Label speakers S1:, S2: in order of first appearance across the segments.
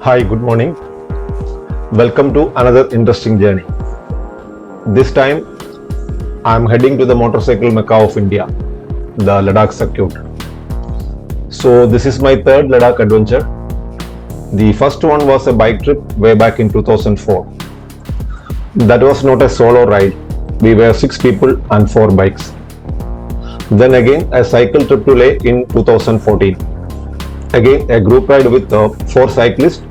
S1: Hi, good morning. Welcome to another interesting journey. This time, I am heading to the motorcycle mecca of India, the Ladakh circuit. So, this is my third Ladakh adventure. The first one was a bike trip way back in 2004. That was not a solo ride. We were 6 people and 4 bikes. Then again, a cycle trip to Leh in 2014. Again, a group ride with 4 cyclists,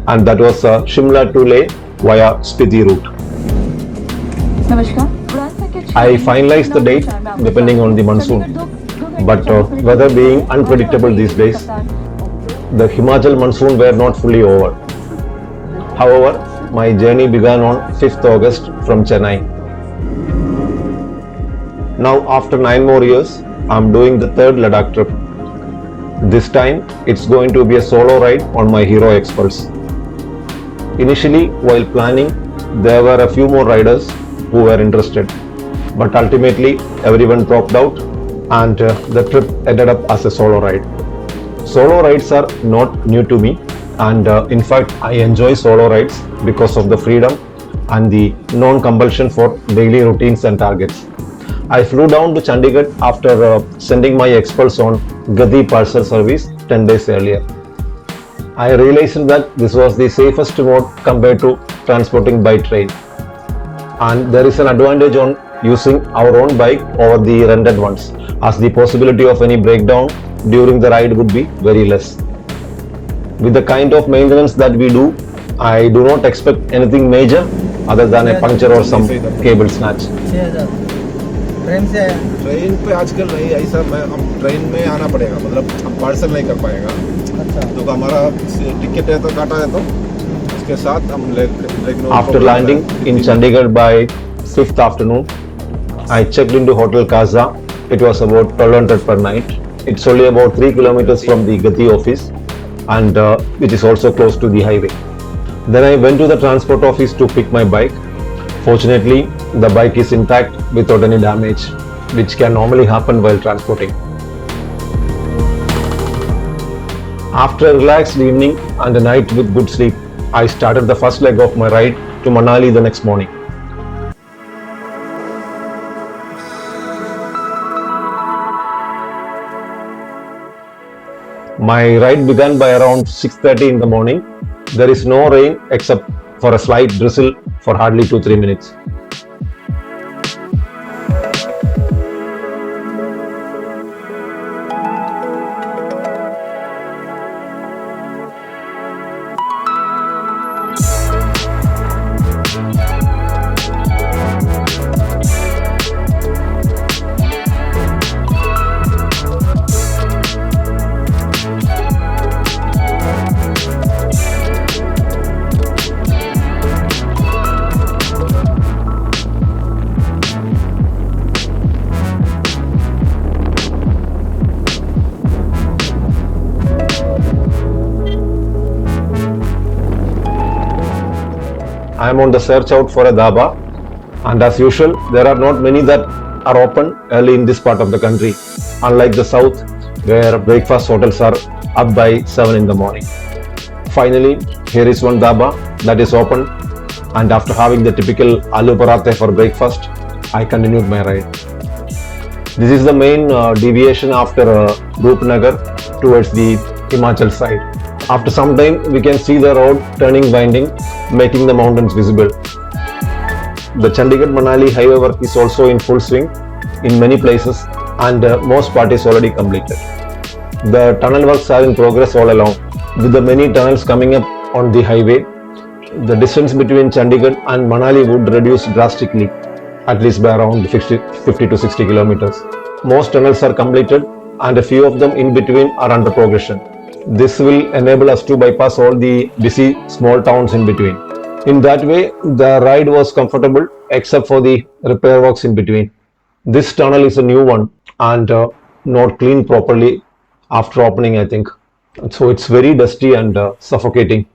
S1: and that was Shimla to Leh via Spiti route. I finalized the date depending on the monsoon, but weather being unpredictable these days, the Himachal monsoon were not fully over. However, my journey began on 5th August from Chennai. Now, after 9 more years, I'm doing the third Ladakh trip. This time, it's going to be a solo ride on my Hero Express. Initially, while planning, there were a few more riders who were interested, but ultimately, everyone dropped out and the trip ended up as a solo ride. Solo rides are not new to me, and in fact, I enjoy solo rides because of the freedom and the non-compulsion for daily routines and targets. I flew down to Chandigarh after sending my Express on Gadi parcel service 10 days earlier. I realized that this was the safest mode compared to transporting by train, and there is an advantage on using our own bike over the rented ones, as the possibility of any breakdown during the ride would be very less. With the kind of maintenance that we do, I do not expect anything major other than a puncture or some cable snatch.
S2: Train पे आजकल नहीं ऐसा हम train में आना पड़ेगा, मतलब हम पार्सल नहीं कर पाएगा। अच्छा। तो हमारा टिकट है तो काटा है, तो उसके साथ हम
S1: After landing in Chandigarh by 5th afternoon, I checked into Hotel Casa. It was about 1200 per night. It's only about 3 kilometers from the Gati office, and it is also close to the highway. Then I went to the transport office to pick my bike. Fortunately, the bike is intact without any damage, which can normally happen while transporting. After a relaxed evening and a night with good sleep, I started the first leg of my ride to Manali the next morning. My ride began by around 6:30 in the morning. There is no rain except for a slight drizzle for hardly 2-3 minutes. I am on the search out for a dhaba, and as usual, there are not many that are open early in this part of the country, unlike the south, where breakfast hotels are up by 7 in the morning. Finally, here is one dhaba that is open, and after having the typical aloo parathe for breakfast, I continued my ride. This is the main deviation after Roopnagar towards the Himachal side. After some time, we can see the road turning winding, making the mountains visible. The Chandigarh-Manali highway work is also in full swing in many places, and most part is already completed. The tunnel works are in progress all along. With the many tunnels coming up on the highway, the distance between Chandigarh and Manali would reduce drastically, at least by around 50 to 60 kilometers. Most tunnels are completed, and a few of them in between are under progression. This will enable us to bypass all the busy small towns in between. In that way, the ride was comfortable except for the repair works in between. This tunnel is a new one and not cleaned properly after opening, I think. So it's very dusty and suffocating.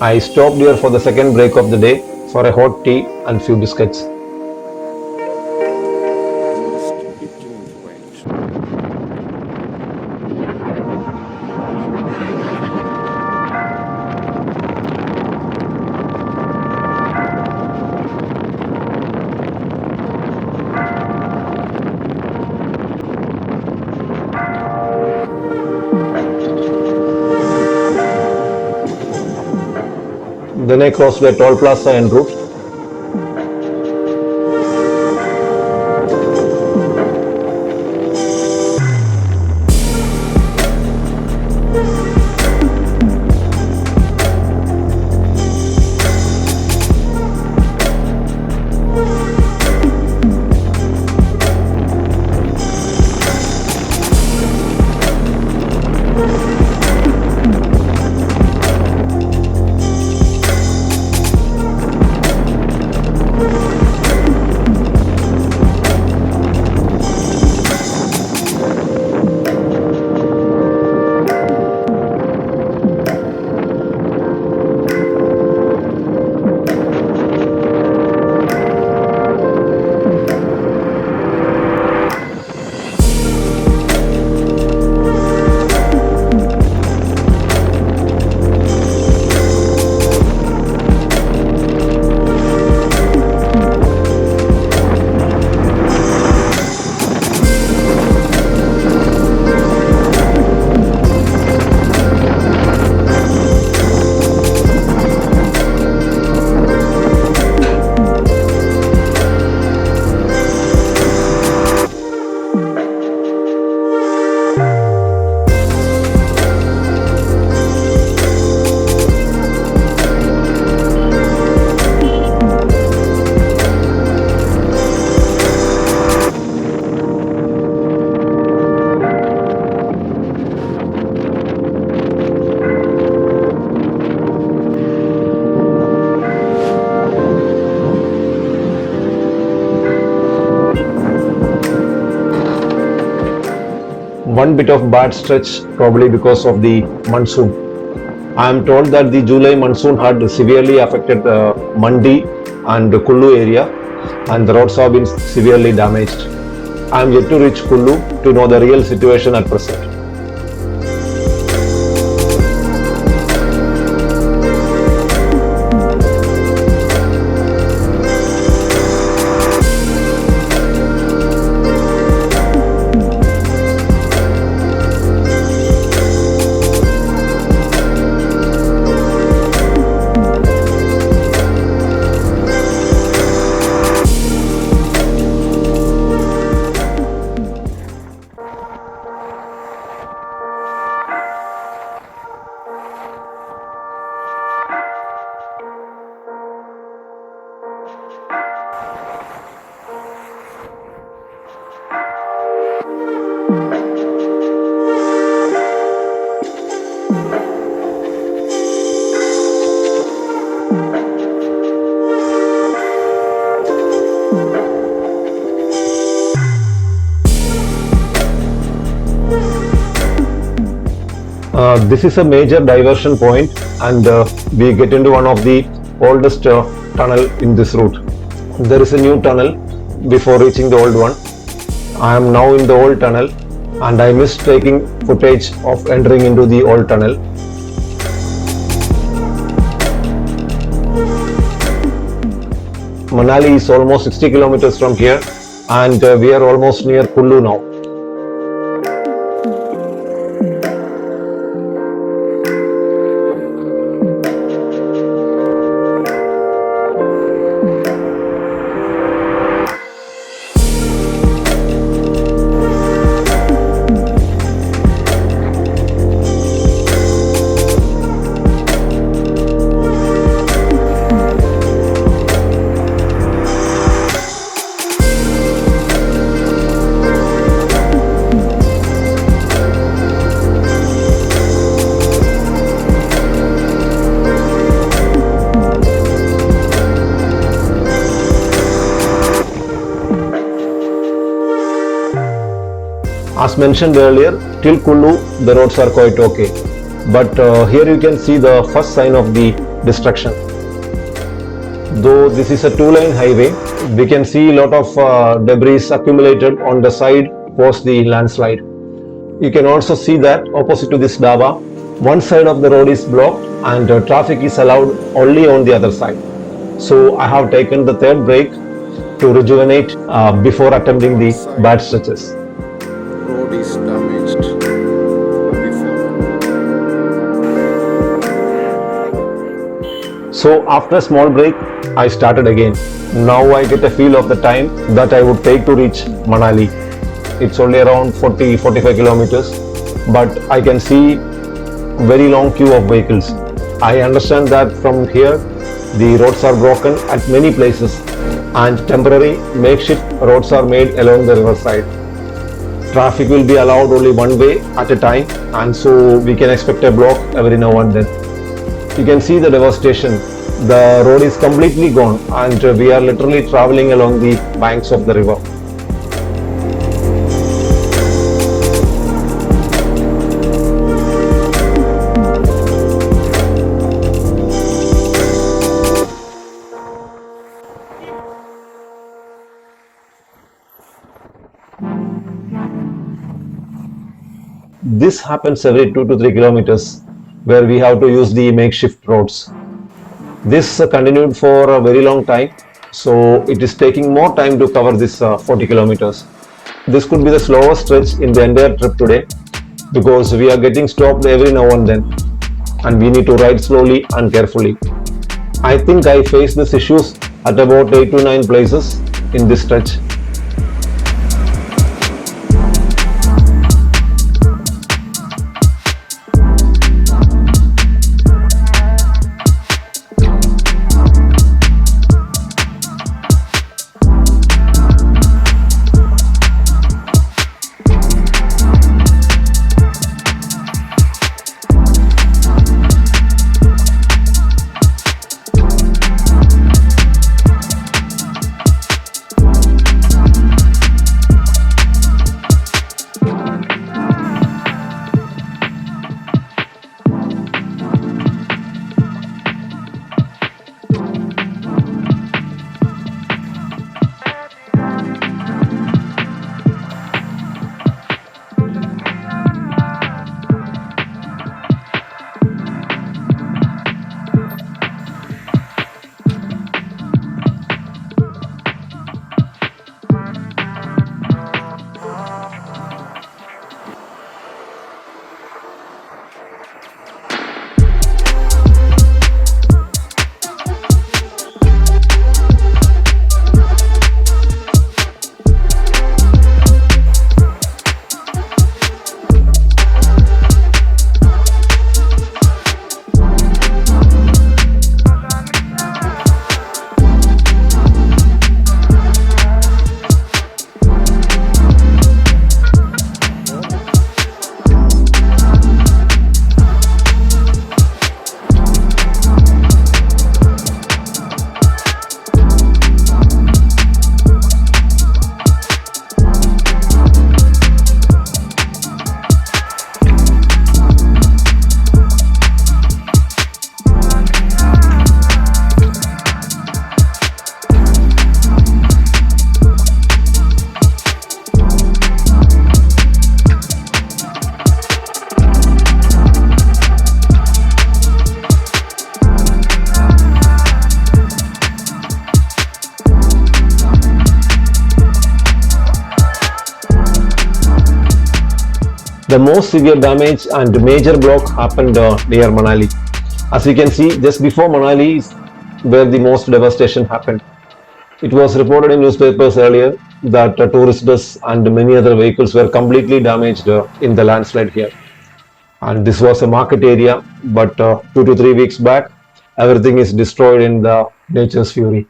S1: I stopped here for the second break of the day for a hot tea and few biscuits. Then I crossed the toll plaza en route. One bit of bad stretch probably because of the monsoon. I am told that the July monsoon had severely affected Mandi and Kullu area and the roads have been severely damaged. I am yet to reach Kullu to know the real situation at present. This is a major diversion point and we get into one of the oldest tunnel in this route. There is a new tunnel before reaching the old one. I am now in the old tunnel and I missed taking footage of entering into the old tunnel. Manali is almost 60 kilometers from here and we are almost near Kullu now. As mentioned earlier, till Kullu the roads are quite okay. But here you can see the first sign of the destruction. Though this is a two-lane highway, we can see a lot of debris accumulated on the side post the landslide. You can also see that opposite to this dhaba, one side of the road is blocked and traffic is allowed only on the other side. So I have taken the third break to rejuvenate before attempting the bad stretches.
S2: Road is damaged before.
S1: So after a small break, I started again. Now I get a feel of the time that I would take to reach Manali. It's only around 40-45 kilometers, but I can see very long queue of vehicles. I understand that from here the roads are broken at many places and temporary makeshift roads are made along the riverside. Traffic will be allowed only one way at a time, and so we can expect a block every now and then. You can see the devastation. The road is completely gone and we are literally traveling along the banks of the river. This happens every 2 to 3 kilometers where we have to use the makeshift roads. This continued for a very long time, so it is taking more time to cover this 40 kilometers. This could be the slowest stretch in the entire trip today because we are getting stopped every now and then and we need to ride slowly and carefully. I think I faced these issues at about 8 to 9 places in this stretch. The most severe damage and major block happened near Manali. As we can see, just before Manali is where the most devastation happened. It was reported in newspapers earlier that tourist bus and many other vehicles were completely damaged in the landslide here. And this was a market area, but 2 to 3 weeks back, everything is destroyed in the nature's fury.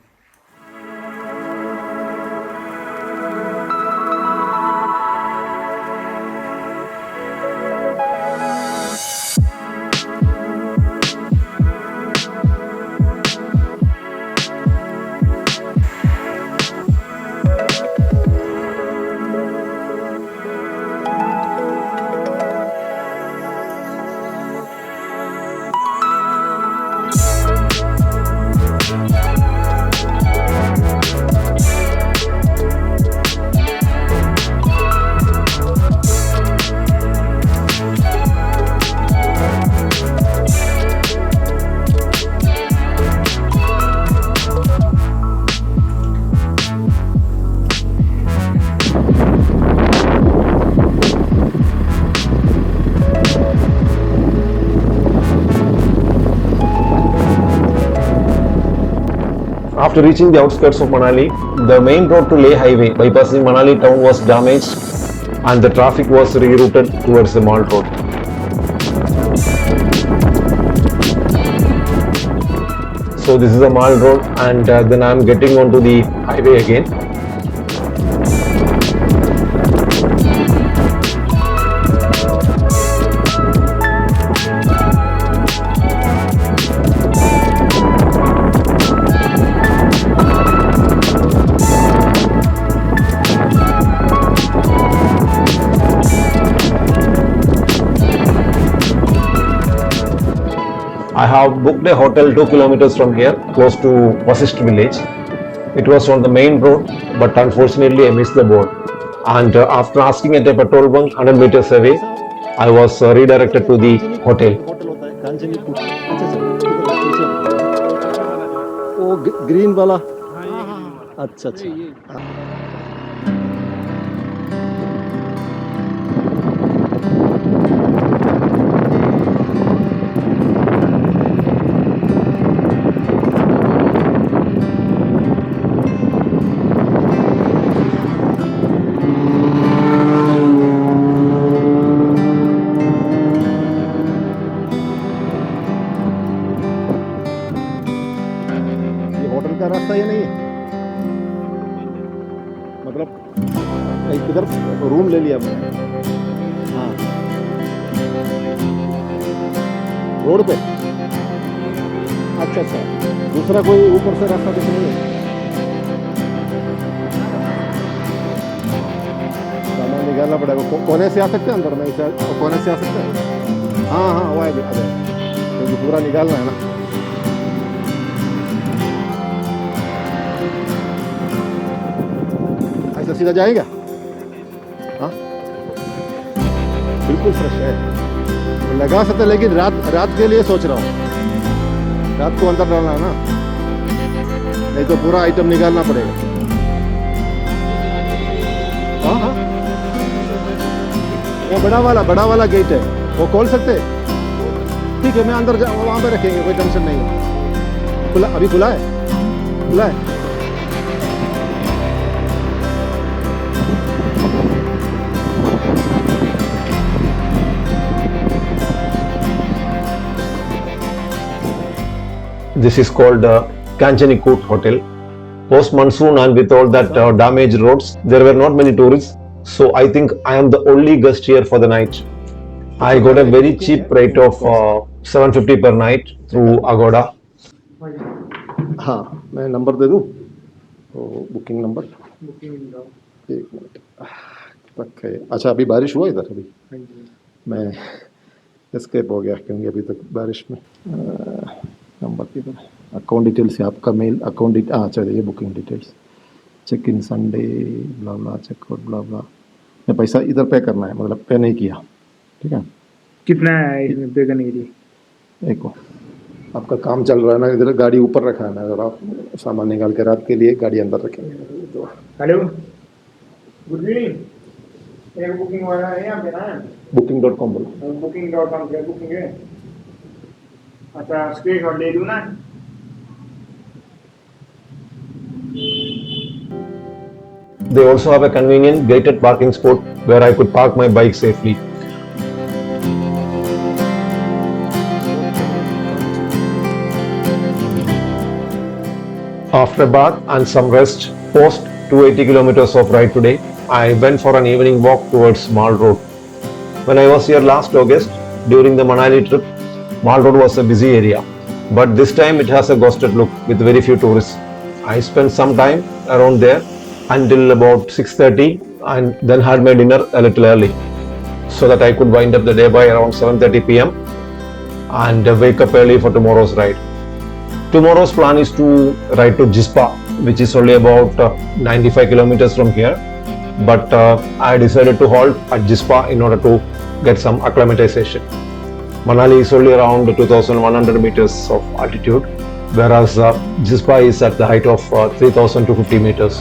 S1: After reaching the outskirts of Manali, the main road to Leh highway bypassing Manali town was damaged and the traffic was rerouted towards the mall road. So this is a mall road, and then I am getting onto the highway again. I have booked a hotel 2 kilometers from here, close to Vasisht village. It was on the main road, but unfortunately I missed the board. And after asking at a petrol bunk 100 meters away, I was redirected to the hotel.
S3: Hotel होता है कांचनी कूट। अच्छा वो green वाला। अच्छा अच्छा। Hotel का रास्ता ये नहीं है, मतलब इधर रूम ले लिया मैंने। हाँ रोड पे। अच्छा अच्छा, दूसरा कोई ऊपर से रास्ता कुछ नहीं है। सामान निकालना पड़ेगा। कोने से आ सकते हैं अंदर में? कोने से आ सकते हैं? हाँ हाँ वो है, क्योंकि पूरा निकालना है ना। ऐसा सीधा जाएगा? हाँ बिल्कुल फ्रेश है, लगा सकते, लेकिन रात के लिए सोच रहा हूँ। रात को अंदर डालना है ना, नहीं तो पूरा आइटम निकालना पड़ेगा। हाँ हाँ वो बड़ा वाला गेट है, वो खोल सकते हैं? ठीक है, मैं अंदर वहाँ पे रखेंगे, कोई टेंशन नहीं है। खुला अभी खुला है? खुला है।
S1: This is called Kanchanikut Hotel. Post monsoon and with all that damaged roads, there were not many tourists. So I think I am the only guest here for the night. I got a very cheap rate of 750 per night through Agoda.
S3: हाँ मैं number दे दूँ, तो booking number. एक minute तक है। अच्छा अभी बारिश हुआ इधर? अभी मैं एस्केप हो गया क्योंकि अभी तक बारिश में। नंबर किधर? अकाउंट डिटेल्स है आपका, मेल अकाउंट डिटेल। हाँ चलिए, ये booking details, check in Sunday blah blah, checkout blah blah. मैं पैसा इधर पे करना है, मतलब पे नहीं किया। ठीक है, कितना है इसमें पे करने के लिए? देखो आपका काम चल रहा है ना, इधर गाड़ी ऊपर रखा है ना, अगर आप सामान निकाल के रात के लिए गाड़ी अंदर रखेंगे। हेलो गुड इवनिंग, एक बुकिंग वाला है यहाँ पे ना, booking.com बोलो। booking.com क्या बुकिंग है? अच्छा स्क्रीनशॉट ले दूँ ना?
S1: They also have a convenient gated parking spot where I could park my bike safely. After a bath and some rest, post 280 kilometers of ride today, I went for an evening walk towards Mall Road. When I was here last August, during the Manali trip, Mall Road was a busy area, but this time it has a ghosted look with very few tourists. I spent some time around there until about 6:30 and then had my dinner a little early so that I could wind up the day by around 7:30 p.m. and wake up early for tomorrow's ride. Tomorrow's plan is to ride to Jispa, which is only about 95 kilometers from here, but I decided to halt at Jispa in order to get some acclimatization. Manali is only around 2,100 meters of altitude, whereas Jispa is at the height of 3,250 meters.